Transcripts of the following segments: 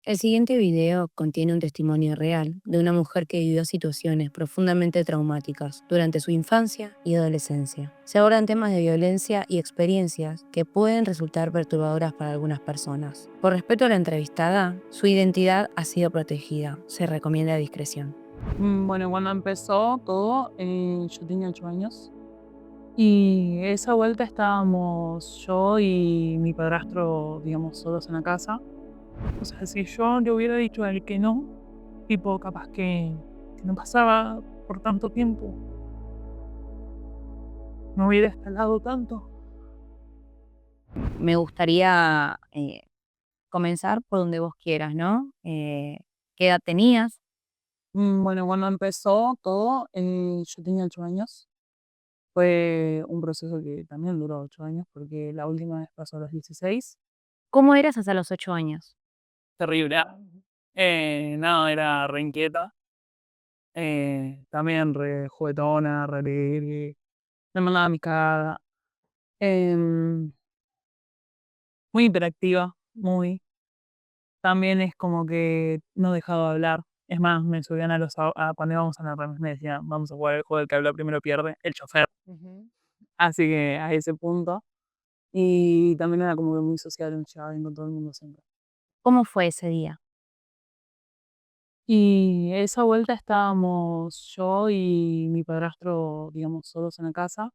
El siguiente video contiene un testimonio real de una mujer que vivió situaciones profundamente traumáticas durante su infancia y adolescencia. Se abordan temas de violencia y experiencias que pueden resultar perturbadoras para algunas personas. Por respeto a la entrevistada, su identidad ha sido protegida. Se recomienda discreción. Bueno, cuando empezó todo, yo tenía 8 años y esa vuelta estábamos yo y mi padrastro, digamos, solos en la casa. O sea, si yo le hubiera dicho a él que no, tipo, capaz que no pasaba por tanto tiempo, no hubiera escalado tanto. Me gustaría comenzar por donde vos quieras, ¿no? ¿Qué edad tenías? Bueno, cuando empezó todo, yo tenía 8 años. Fue un proceso que también duró 8 años porque la última vez pasó a los 16. ¿Cómo eras hasta los 8 años? Terrible. No, era re inquieta. También re juguetona, re alegre, me mandaba mi cara, em, muy hiperactiva, muy. También es como que no dejaba de hablar. Es más, me subían a los cuando íbamos a la remis me decían: "Vamos a jugar el juego del que habla primero pierde", el chofer. Ujú. Así que a ese punto. Y también era como que muy sociable, me llevaba bien con todo el mundo siempre. ¿Cómo fue ese día? Y esa vuelta estábamos yo y mi padrastro, digamos, solos en la casa.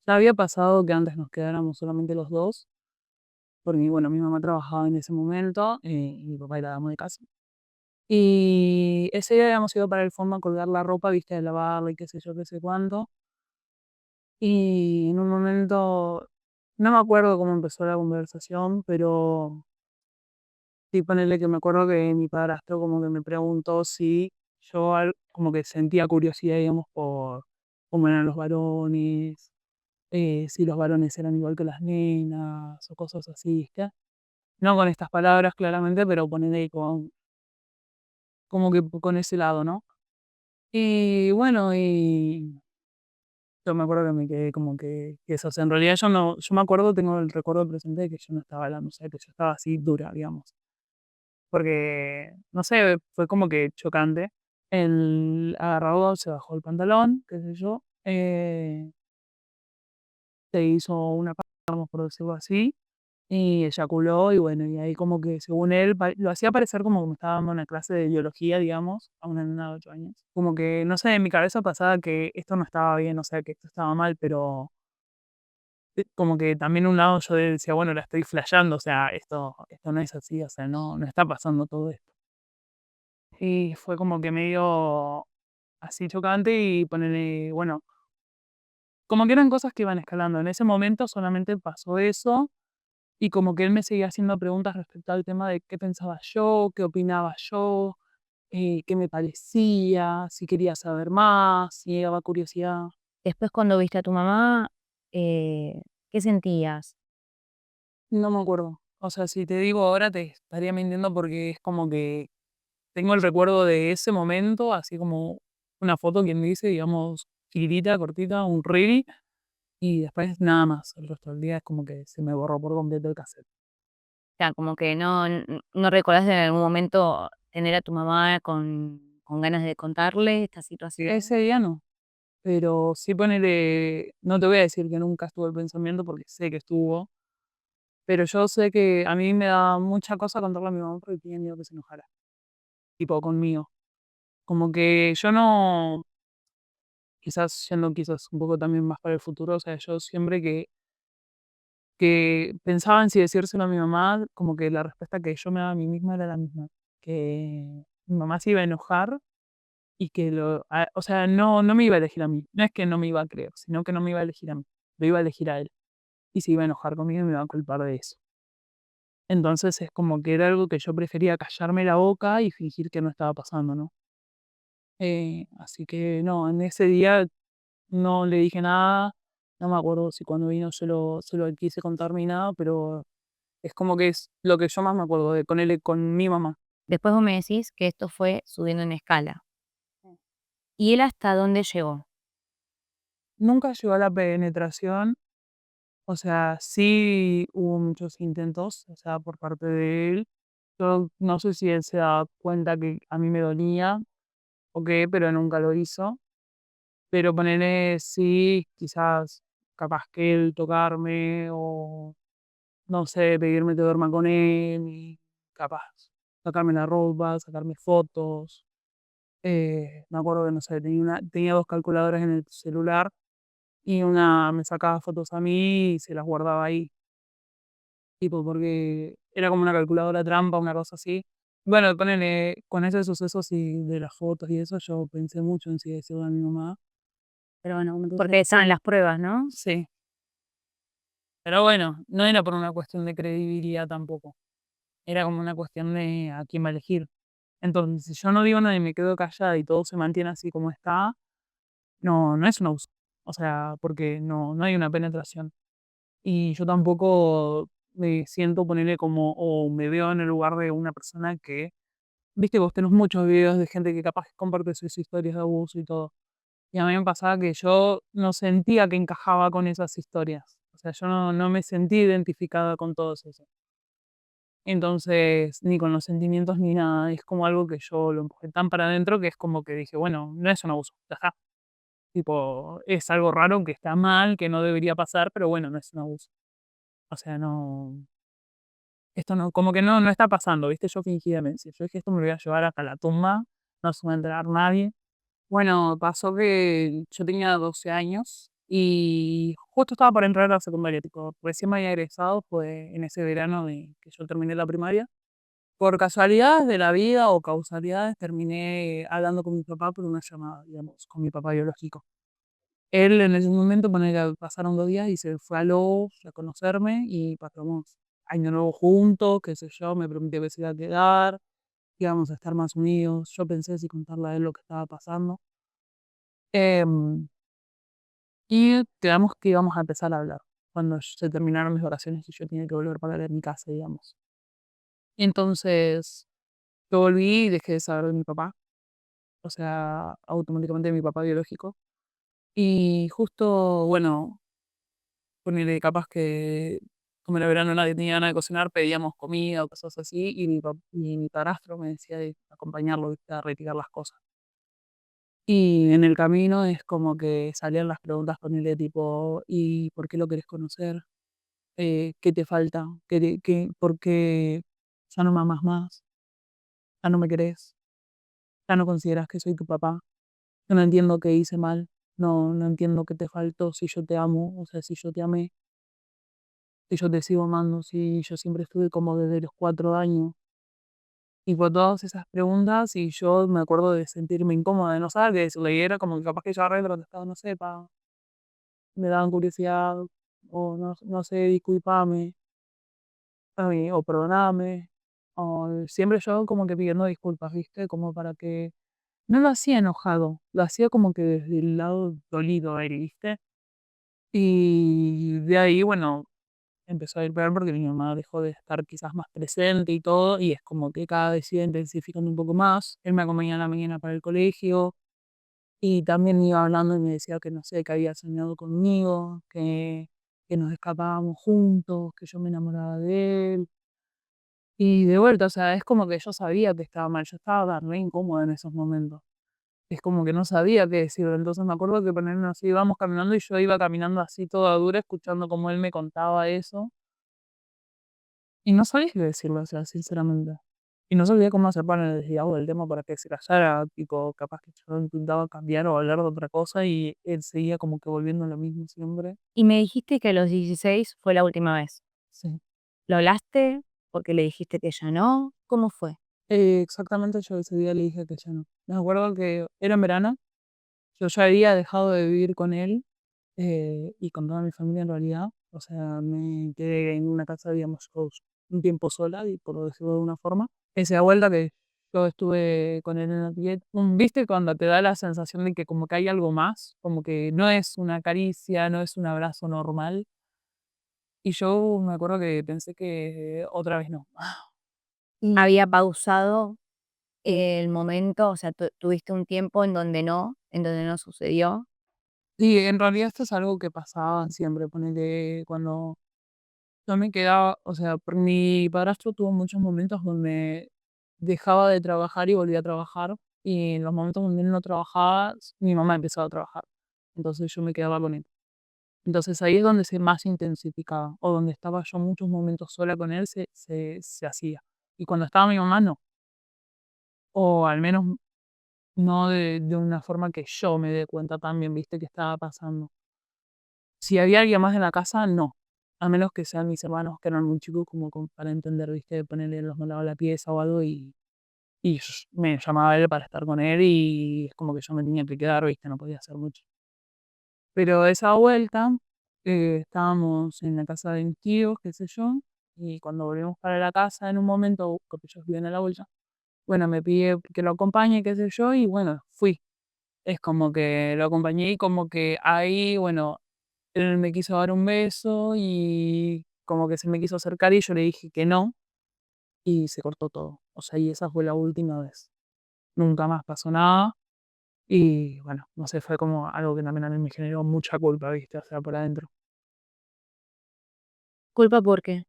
Ya había pasado que antes nos quedáramos solamente los 2 porque, bueno, mi mamá trabajaba en ese momento, y mi papá era amo de casa. Y ese día habíamos ido para el fondo a colgar la ropa, viste, de lavarla y qué sé yo, qué sé cuánto. Y en un momento, no me acuerdo cómo empezó la conversación, pero sí, ponele que me acuerdo que mi padrastro como que me preguntó si yo como que sentía curiosidad, digamos, por cómo eran los varones, si los varones eran igual que las nenas o cosas así, ¿viste? No con estas palabras claramente, pero ponele como que con ese lado, ¿no? Y bueno, y yo me acuerdo que me quedé como que eso, o sea, en realidad yo me acuerdo, tengo el recuerdo presente de que yo no estaba hablando, o sea, que yo estaba así dura, digamos. Porque, no sé, fue como que chocante. Él agarró, se bajó el pantalón, qué sé yo, se hizo una paja, vamos por decirlo así, y eyaculó, y bueno, y ahí como que según él, lo hacía parecer como que me estaba dando una clase de biología, digamos, a una nena de 8 años. Como que, no sé, en mi cabeza pasaba que esto no estaba bien, o sea, que esto estaba mal, pero como que también un lado yo decía, bueno, la estoy flasheando, o sea, esto no es así, o sea, no está pasando todo esto. Y fue como que medio así chocante y ponerle, bueno, como que eran cosas que iban escalando. En ese momento solamente pasó eso y como que él me seguía haciendo preguntas respecto al tema de qué pensaba yo, qué opinaba yo, qué me parecía, si quería saber más, si me daba curiosidad. Después, cuando viste a tu mamá, ¿qué sentías? No me acuerdo. O sea, si te digo ahora te estaría mintiendo porque es como que tengo el recuerdo de ese momento, así como una foto, quien dice, digamos, chiquitita, cortita, un reel. Y después nada más, el resto del día es como que se me borró por completo el cassette. O sea, como que no recordás en algún momento tener a tu mamá con ganas de contarle esta situación. Ese día no, pero sí ponele, no te voy a decir que nunca estuvo el pensamiento porque sé que estuvo, pero yo sé que a mí me da mucha cosa contarle a mi mamá porque tenía miedo que se enojara, tipo conmigo. Como que yo no, quizás yendo quizás un poco también más para el futuro, o sea, yo siempre que pensaba en si decírselo a mi mamá, como que la respuesta que yo me daba a mí misma era la misma, que mi mamá se iba a enojar. Y que o sea, no me iba a elegir a mí. No es que no me iba a creer, sino que no me iba a elegir a mí. Lo iba a elegir a él. Y se iba a enojar conmigo y me iba a culpar de eso. Entonces es como que era algo que yo prefería callarme la boca y fingir que no estaba pasando, ¿no? Así que no, en ese día no le dije nada. No me acuerdo si cuando vino se lo quise contar ni nada, pero es como que es lo que yo más me acuerdo de con él, con mi mamá. Después vos me decís que esto fue subiendo en escala. ¿Y él hasta dónde llegó? Nunca llegó a la penetración. O sea, sí hubo muchos intentos, o sea, por parte de él, Yo no sé si él se daba cuenta que a mí me dolía o qué, pero nunca lo hizo. Pero ponele, sí, quizás capaz que él tocarme o, no sé, pedirme que duerma con él y capaz sacarme la ropa, sacarme fotos. Me acuerdo que, no sé, tenía 2 calculadoras en el celular y una me sacaba fotos a mí y se las guardaba ahí, tipo, porque era como una calculadora trampa, una cosa así. Bueno, ponele, con ese sucesos y de las fotos y eso, yo pensé mucho en si decirle a mi mamá, pero bueno, como tú Porque estaban las pruebas, ¿no? sí, pero bueno, no era por una cuestión de credibilidad tampoco, era como una cuestión de a quién va a elegir. Entonces, si yo no digo nada y me quedo callada y todo se mantiene así como está, no, no es un abuso. O sea, porque no hay una penetración. Y yo tampoco me siento ponerle como, o me veo en el lugar de una persona que, viste, vos tenés muchos videos de gente que capaz que comparte sus historias de abuso y todo. Y a mí me pasaba que yo no sentía que encajaba con esas historias. O sea, yo no me sentí identificada con todo eso. Entonces, ni con los sentimientos ni nada. Es como algo que yo lo empujé tan para adentro que es como que dije, bueno, no es un abuso, ya está. Tipo, es algo raro que está mal, que no debería pasar, pero bueno, no es un abuso. O sea, no, esto no, como que no está pasando, ¿viste? Yo fingí demencia. Yo dije, esto me lo voy a llevar hasta la tumba, no se va a enterar nadie. Bueno, pasó que yo tenía 12 años y justo estaba por entrar a la secundaria, tipo, recién me había egresado, fue en ese verano de que yo terminé la primaria. Por casualidades de la vida o causalidades, terminé hablando con mi papá por una llamada, digamos, con mi papá biológico. Él en ese momento, ponele, pasaron 2 días y se fue a Lobos a conocerme y pasamos año nuevo juntos, qué sé yo, me prometió que se iba a quedar, que íbamos a estar más unidos. Yo pensé si contarle a él lo que estaba pasando. Em, y quedamos que íbamos a empezar a hablar cuando se terminaron mis vacaciones y yo tenía que volver para mi casa, digamos. Entonces, yo volví y dejé de saber de mi papá, o sea, automáticamente de mi papá biológico. Y justo, bueno, ponele capaz que como era verano nadie tenía ganas de cocinar, pedíamos comida o cosas así, y mi padrastro me decía de acompañarlo, ¿viste? A retirar las cosas. Y en el camino es como que salían las preguntas con él de tipo, ¿y por qué lo querés conocer? ¿Qué te falta? ¿Por qué ya no me amas más? ¿Ya no me querés? ¿Ya no consideras que soy tu papá? Yo no entiendo qué hice mal. No entiendo qué te faltó si yo te amo, o sea, si yo te amé, si yo te sigo amando, si yo siempre estuve como desde los 4 años. Y por todas esas preguntas, y yo me acuerdo de sentirme incómoda, de no saber qué decirle, y era como que capaz que yo agarré y le contestaba, no sé, pa, me daban curiosidad, o no sé, disculpame, o perdoname, o siempre yo como que pidiendo disculpas, ¿viste? Como para que no lo hacía enojado, lo hacía como que desde el lado dolido a él, ¿viste? Y de ahí, bueno, empezó a ir peor porque mi mamá dejó de estar quizás más presente y todo, y es como que cada vez se iba intensificando un poco más. Él me acompañaba en la mañana para el colegio y también iba hablando y me decía que no sé, que había soñado conmigo, que nos escapábamos juntos, que yo me enamoraba de él. Y de vuelta, o sea, es como que yo sabía que estaba mal, yo estaba re incómoda en esos momentos. Es como que no sabía qué decirle. Entonces me acuerdo que ponernos así, íbamos caminando y yo iba caminando así toda dura, escuchando cómo él me contaba eso. Y no sabía qué decirle, o sea, sinceramente. Y no sabía cómo hacer para el diálogo del tema para que se callara, tipo, capaz que yo intentaba cambiar o hablar de otra cosa y él seguía como que volviendo a lo mismo siempre. Y me dijiste que a los 16 fue la última vez. Sí. ¿Lo hablaste porque le dijiste que ya no? ¿Cómo fue? Exactamente, yo ese día le dije que ya no. Me acuerdo que era en verano, yo ya había dejado de vivir con él y con toda mi familia en realidad. O sea, me quedé en una casa, digamos, yo un tiempo sola, y por decirlo de una forma. Esa vuelta que yo estuve con él en la pileta, ¿viste cuando te da la sensación de que como que hay algo más? Como que no es una caricia, no es un abrazo normal. Y yo me acuerdo que pensé que otra vez no. Había pausado el momento, o sea, tuviste un tiempo en donde no sucedió. Sí, en realidad esto es algo que pasaba siempre, ponele cuando Yo me quedaba, o sea, mi padrastro tuvo muchos momentos donde dejaba de trabajar y volvía a trabajar, y en los momentos donde él no trabajaba, mi mamá empezaba a trabajar. Entonces yo me quedaba con él. Entonces ahí es donde se más intensificaba, o donde estaba yo muchos momentos sola con él, se hacía. Y cuando estaba mi mamá, no. O al menos no de una forma que yo me dé cuenta también, viste, que estaba pasando. Si había alguien más en la casa, no. A menos que sean mis hermanos, que eran muy chicos, como para entender, viste, ponerle los mandados a la pieza o algo, y me llamaba él para estar con él, y es como que yo me tenía que quedar, viste, no podía hacer mucho. Pero esa vuelta, estábamos en la casa de mis tíos, qué sé yo, y cuando volvimos para la casa en un momento, porque ellos viven a la vuelta, bueno, me pide que lo acompañe, qué sé yo, y bueno, fui. Es como que lo acompañé y como que ahí, bueno, él me quiso dar un beso y como que se me quiso acercar y yo le dije que no, y se cortó todo. O sea, y esa fue la última vez. Nunca más pasó nada. Y bueno, no sé, fue como algo que también a mí me generó mucha culpa, ¿viste? O sea, por adentro. ¿Culpa por qué?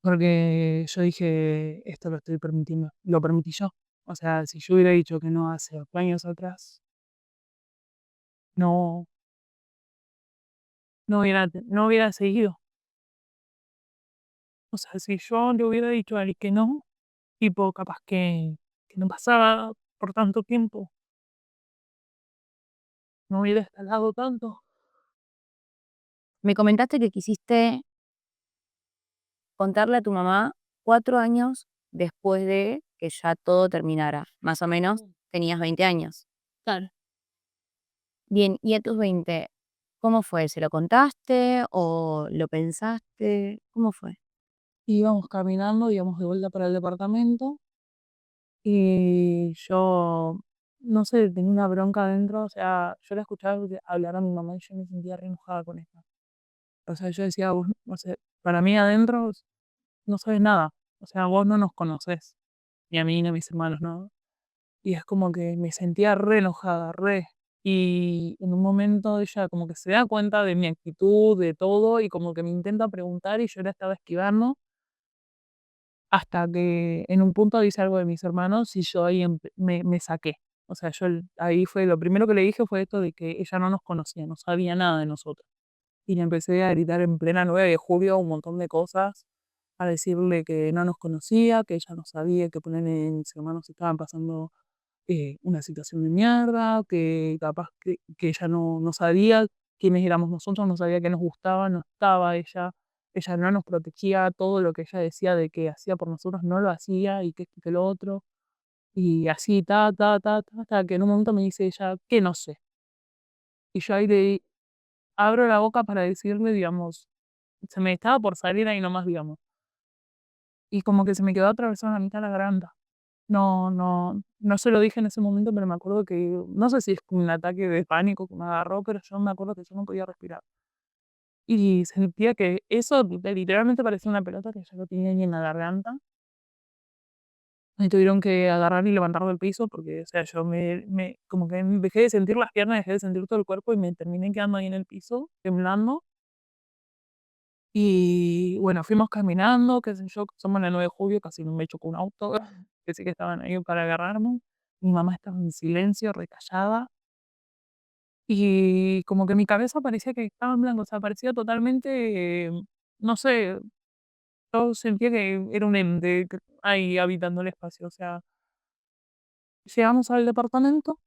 Porque yo dije, esto lo estoy permitiendo, lo permití yo. O sea, si yo hubiera dicho que no hace 8 años atrás, no, no hubiera seguido. O sea, si yo le hubiera dicho a él que no, tipo, capaz que no pasaba por tanto tiempo, no hubiera escalado tanto. Me comentaste que quisiste contarle a tu mamá 4 años después de que ya todo terminara. Más o menos Mm. tenías 20 años. Claro. Bien, y a tus 20, ¿cómo fue? ¿Se lo contaste o lo pensaste? ¿Cómo fue? Íbamos caminando, íbamos de vuelta para el departamento y yo, no sé, tenía una bronca adentro, o sea, yo la escuchaba hablar a mi mamá y yo me sentía re enojada con ella. O sea, yo decía, vos, o sea, para mí adentro no sabes nada, o sea, vos no nos conocés, ni a mí ni a mis hermanos, ¿no? Y es como que me sentía re enojada, re. Y en un momento ella como que se da cuenta de mi actitud, de todo, y como que me intenta preguntar y yo la estaba esquivando, hasta que en un punto dice algo de mis hermanos y yo ahí me saqué. O sea, ahí fue lo primero que le dije fue esto de que ella no nos conocía, no sabía nada de nosotros. Y le empecé a gritar en plena 9 de julio un montón de cosas, a decirle que no nos conocía, que ella no sabía, que ponerle mis hermanos estaban pasando una situación de mierda, que capaz que ella no sabía quiénes éramos nosotros, no sabía qué nos gustaba, no estaba ella no nos protegía, todo lo que ella decía de que hacía por nosotros no lo hacía y que esto y que lo otro, y así, hasta que en un momento me dice ella, que no sé. Y yo ahí le abro la boca para decirle, digamos, se me estaba por salir ahí nomás, digamos, y como que se me quedó atravesada la mitad de la garganta. No se lo dije en ese momento, pero me acuerdo que, no sé si es un ataque de pánico que me agarró, pero yo me acuerdo que yo no podía respirar. Y sentía que eso literalmente parecía una pelota que ya lo tenía ahí en la garganta. Me tuvieron que agarrar y levantar del piso porque, o sea, yo como que dejé de sentir las piernas, dejé de sentir todo el cuerpo y me terminé quedando ahí en el piso, temblando. Y bueno, fuimos caminando, qué sé yo, somos en la 9 de julio, casi me chocó un auto, que sí que estaban ahí para agarrarme. Mi mamá estaba en silencio, recallada, y como que mi cabeza parecía que estaba en blanco, o sea, parecía totalmente, no sé, yo sentía que era un ente ahí habitando el espacio, o sea, llegamos al departamento,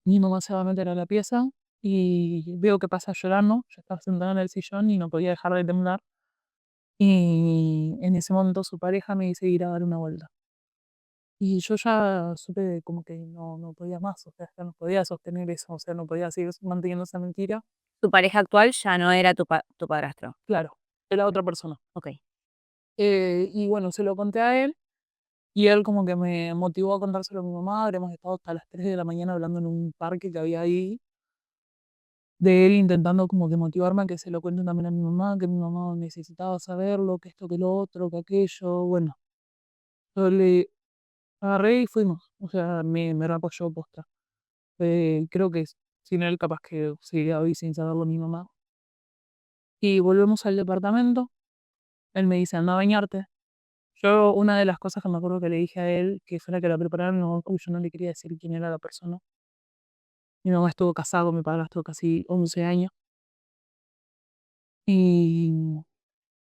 mi mamá se va a meter a la pieza y veo que pasa llorando, yo estaba sentada en el sillón y no podía dejar de temblar. Y en ese momento su pareja me dice ir a dar una vuelta. Y yo ya supe como que no podía más, o sea, ya no podía sostener eso, o sea, no podía seguir manteniendo esa mentira. Tu pareja actual ya no era tu padrastro. Claro, era otra persona. Ok. Y bueno, se lo conté a él y él como que me motivó a contárselo a mi mamá. Habríamos estado hasta las 3 de la mañana hablando en un parque que había ahí, de él intentando como que motivarme a que se lo cuente también a mi mamá, que mi mamá necesitaba saberlo, que esto, que lo otro, que aquello. Bueno, yo le agarré y fuimos, o sea, me reapoyó posta. Creo que sin él capaz que seguiría hoy sin saberlo mi mamá. Y volvemos al departamento. Él me dice, anda a bañarte. Yo, una de las cosas que me acuerdo que le dije a él, que fue la que la prepararon, no, uy, yo no le quería decir quién era la persona. Mi mamá estuvo casada con mi padrastro casi 11 años y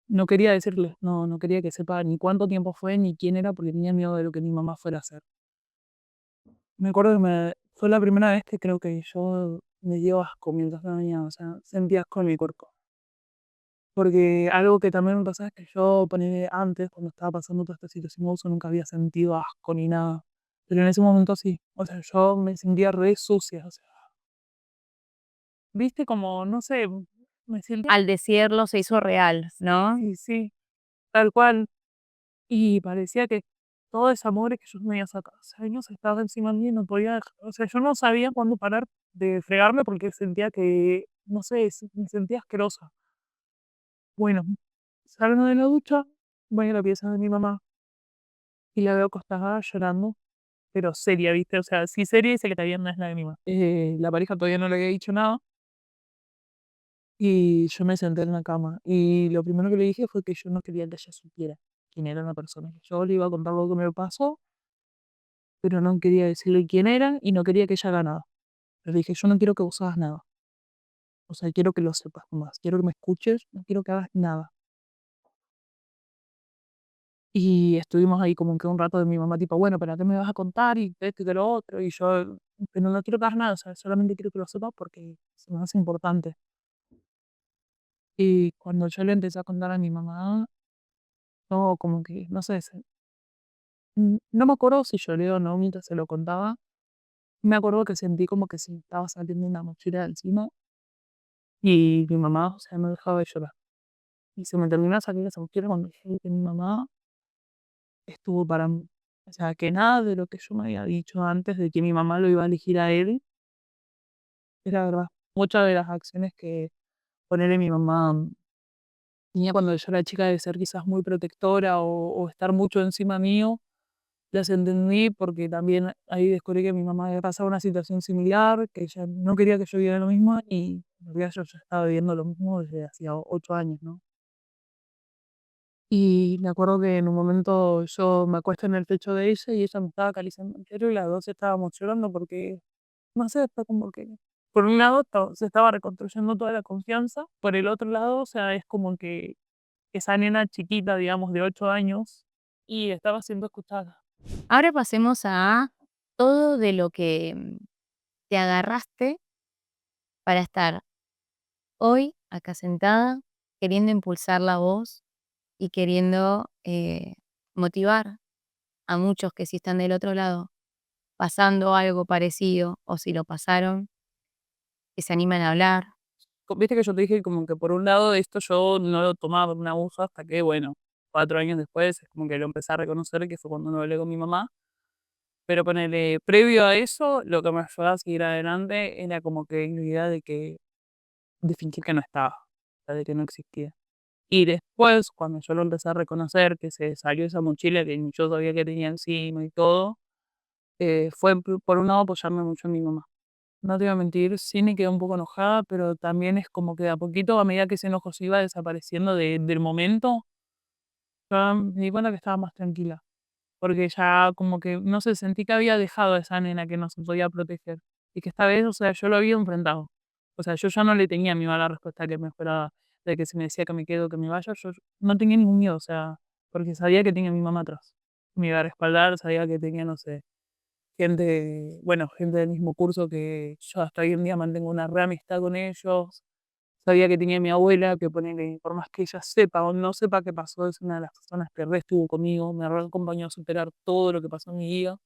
no quería decirle, no quería que sepa ni cuánto tiempo fue ni quién era porque tenía miedo de lo que mi mamá fuera a hacer. Me acuerdo que fue la primera vez que creo que yo me dio asco mientras me bañaba, o sea, sentía asco en mi cuerpo. Porque algo que también me pasaba es que yo, ponele antes, cuando estaba pasando toda esta situación, uso nunca había sentido asco ni nada. Pero en ese momento sí. O sea, yo me sentía re sucia. O sea, viste como, no sé, me sentía. Al decirlo se hizo real, ¿no? Sí, sí, tal cual. Y parecía que todo ese amor que yo me había sacado hace años estaba encima de mí y no podía dejar. O sea, yo no sabía cuándo parar de fregarme porque sentía que, no sé, me sentía asquerosa. Bueno, salgo de la ducha, voy a la pieza de mi mamá y la veo acostada llorando, pero seria, ¿viste? O sea, sí seria y se le caían las lágrimas. La pareja todavía no le había dicho nada y yo me senté en la cama y lo primero que le dije fue que yo no quería que ella supiera quién era la persona. Yo le iba a contar lo que me pasó, pero no quería decirle quién era y no quería que ella haga nada. Le dije, yo no quiero que vos hagas nada. O sea, quiero que lo sepas más. Quiero que me escuches, no quiero que hagas nada. Y estuvimos ahí como que un rato de mi mamá, tipo, bueno, pero ¿qué me vas a contar? Y esto y de lo otro. Y yo, pero no quiero que hagas nada, o sea, solamente quiero que lo sepas porque se me hace importante. Y cuando yo le empecé a contar a mi mamá, todo como que, no sé, no me acuerdo si lloré o no mientras se lo contaba. Me acuerdo que sentí como que se me estaba saliendo una mochila de encima y mi mamá, o sea, no dejaba de llorar. Y se me terminó de salir esa mochila cuando dije que mi mamá estuvo para mí. O sea, que nada de lo que yo me había dicho antes de que mi mamá lo iba a elegir a él era verdad. Muchas de las acciones que ponerle mi mamá tenía cuando yo era chica de ser quizás muy protectora o estar mucho encima mío, las entendí porque también ahí descubrí que mi mamá había pasado una situación similar, que ella no quería que yo viviera lo mismo y en realidad yo ya estaba viviendo lo mismo desde hacía 8 años, ¿no? Y me acuerdo que en un momento yo me acuesto en el techo de ella y ella me estaba acariciando entero y las dos estábamos llorando porque, no sé, fue como que, por un lado se estaba reconstruyendo toda la confianza, por el otro lado, o sea, es como que esa nena chiquita, digamos, de 8 años, y estaba siendo escuchada. Ahora pasemos a todo de lo que te agarraste para estar hoy acá sentada, queriendo impulsar la voz y queriendo motivar a muchos que si están del otro lado pasando algo parecido o si lo pasaron, que se animan a hablar. Viste que yo te dije como que por un lado esto yo no lo tomaba como un abuso hasta que, bueno, 4 años después es como que lo empecé a reconocer, que fue cuando no hablé con mi mamá. Pero ponele, previo a eso, lo que me ayudaba a seguir adelante era como que la idea de fingir que no estaba, o sea, de que no existía. Y después, cuando yo lo empecé a reconocer, que se salió esa mochila que ni yo sabía que tenía encima y todo, fue por un lado apoyarme mucho en mi mamá. No te voy a mentir, sí me quedé un poco enojada, pero también es como que de a poquito, a medida que ese enojo se iba desapareciendo del momento, ya me di cuenta que estaba más tranquila. Porque ya como que, no sé, sentí que había dejado a esa nena que no se podía proteger. Y que esta vez, o sea, yo lo había enfrentado. O sea, yo ya no le tenía miedo a la respuesta que me fuera, de que se me decía que me quedo, que me vaya. Yo no tenía ningún miedo, o sea, porque sabía que tenía a mi mamá atrás. Me iba a respaldar, sabía que tenía, no sé, gente, bueno, gente del mismo curso que yo hasta hoy en día mantengo una re amistad con ellos. Sabía que tenía a mi abuela, que ponele, por más que ella sepa o no sepa qué pasó, es una de las personas que re estuvo conmigo, me re acompañó a superar todo lo que pasó en mi vida.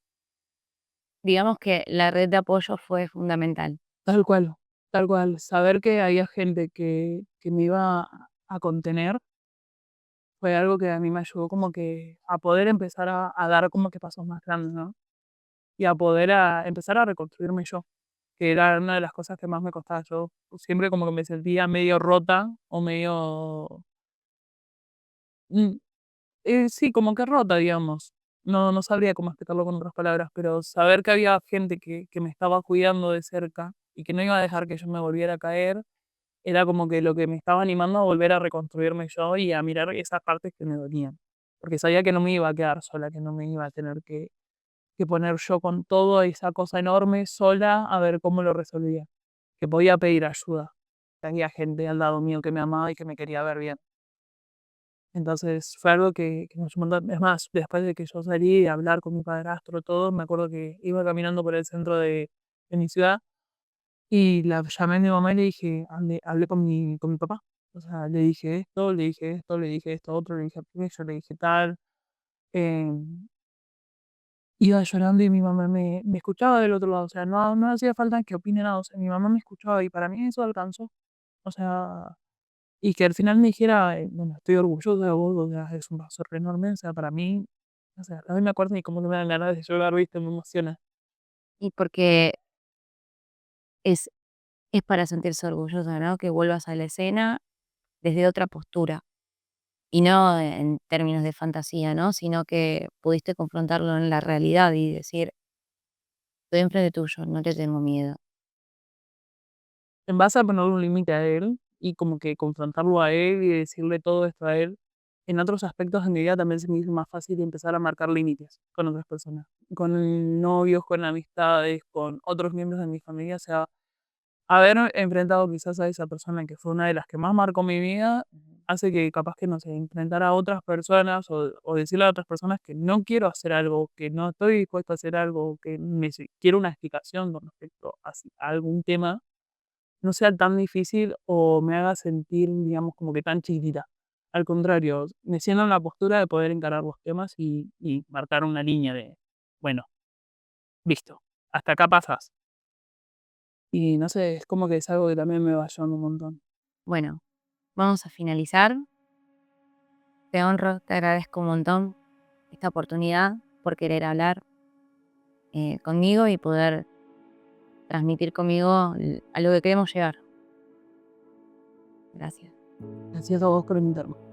Digamos que la red de apoyo fue fundamental. Tal cual, tal cual. Saber que había gente que me iba a contener fue algo que a mí me ayudó como que a poder empezar a dar como que pasos más grandes, ¿no? Y a poder empezar a reconstruirme yo, que era una de las cosas que más me costaba. Yo siempre como que me sentía medio rota o medio... mm, sí, como que rota, digamos. No sabría cómo explicarlo con otras palabras, pero saber que había gente que me estaba cuidando de cerca y que no iba a dejar que yo me volviera a caer, era como que lo que me estaba animando a volver a reconstruirme yo y a mirar esas partes que me dolían. Porque sabía que no me iba a quedar sola, que no me iba a tener que poner yo con toda esa cosa enorme sola a ver cómo lo resolvía. Que podía pedir ayuda. Que había gente al lado mío que me amaba y que me quería ver bien. Entonces fue algo que me ayudó un montón. Es más, después de que yo salí a hablar con mi padrastro, todo, me acuerdo que iba caminando por el centro de mi ciudad y la llamé a mi mamá y le dije, hablé con mi papá. O sea, le dije esto, le dije esto, le dije esto, otro, le dije aquello, le dije tal. em, Iba llorando y mi mamá me escuchaba del otro lado. O sea, no hacía falta que opine nada. O sea, mi mamá me escuchaba y para mí eso alcanzó. O sea, y que al final me dijera, bueno, estoy orgulloso de vos, o sea, es un paso re enorme. O sea, para mí, o sea, a mí me acuerdo y como que me dan ganas de llorar, viste, me emociona. Y porque es, es para sentirse orgullosa, ¿no? Que vuelvas a la escena desde otra postura. Y no en términos de fantasía, ¿no? Sino que pudiste confrontarlo en la realidad y decir: "Estoy enfrente tuyo, no te tengo miedo". En base a ponerle un límite a él y como que confrontarlo a él y decirle todo esto a él, en otros aspectos de mi vida también se me hizo más fácil empezar a marcar límites con otras personas, con novios, con amistades, con otros miembros de mi familia. O sea, haber enfrentado quizás a esa persona que fue una de las que más marcó mi vida, hace que capaz que, no sé, enfrentar a otras personas o decirle a otras personas que no quiero hacer algo, que no estoy dispuesto a hacer algo, que quiero una explicación con respecto a algún tema, no sea tan difícil o me haga sentir, digamos, como que tan chiquitita. Al contrario, me siento en la postura de poder encarar los temas y marcar una línea de, bueno, listo, hasta acá pasas. Y no sé, es como que es algo que también me va ayudando un montón. Bueno, vamos a finalizar. Te honro, te agradezco un montón esta oportunidad por querer hablar, conmigo y poder transmitir conmigo a lo que queremos llegar. Gracias. Gracias a vos por invitarme.